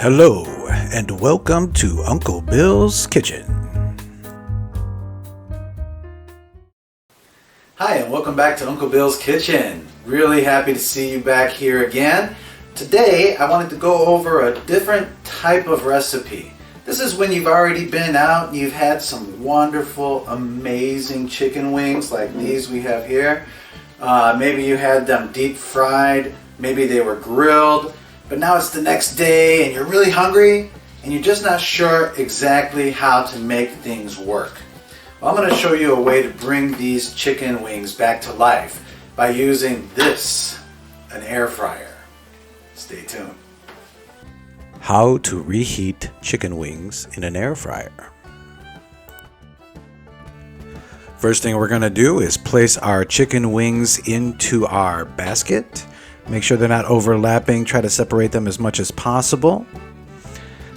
Hello, and welcome to Uncle Bill's Kitchen. Hi, and welcome back to Uncle Bill's Kitchen. Really happy to see you back here again. Today, I wanted to go over a different type of recipe. This is when you've already been out and you've had some wonderful, amazing chicken wings like these we have here. Maybe you had them deep fried, maybe they were grilled. But now it's the next day and you're really hungry and you're just not sure exactly how to make things work. Well, I'm going to show you a way to bring these chicken wings back to life by using this, an air fryer. Stay tuned. How to reheat chicken wings in an air fryer. First thing we're going to do is place our chicken wings into our basket. Make sure they're not overlapping. Try to separate them as much as possible.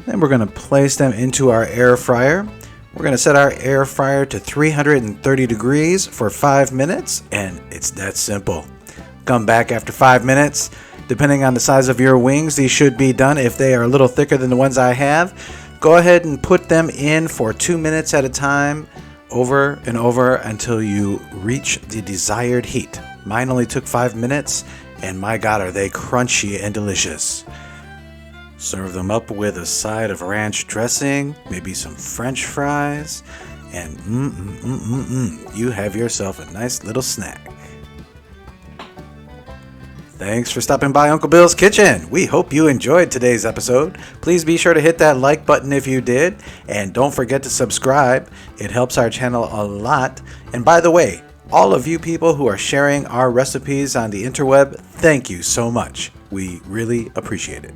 Then we're going to place them into our air fryer. We're going to set our air fryer to 330 degrees for 5 minutes, and it's that simple. Come back after 5 minutes. Depending on the size of your wings, these should be done. If they are a little thicker than the ones I have, go ahead and put them in for 2 minutes at a time, over and over until you reach the desired heat. Mine only took 5 minutes. And my God, are they crunchy and delicious. Serve them up with a side of ranch dressing, maybe some French fries, and you have yourself a nice little snack. Thanks for stopping by Uncle Bill's Kitchen. We hope you enjoyed today's episode. Please be sure to hit that like button if you did, and don't forget to subscribe. It helps our channel a lot. And by the way, all of you people who are sharing our recipes on the interweb, thank you so much. We really appreciate it.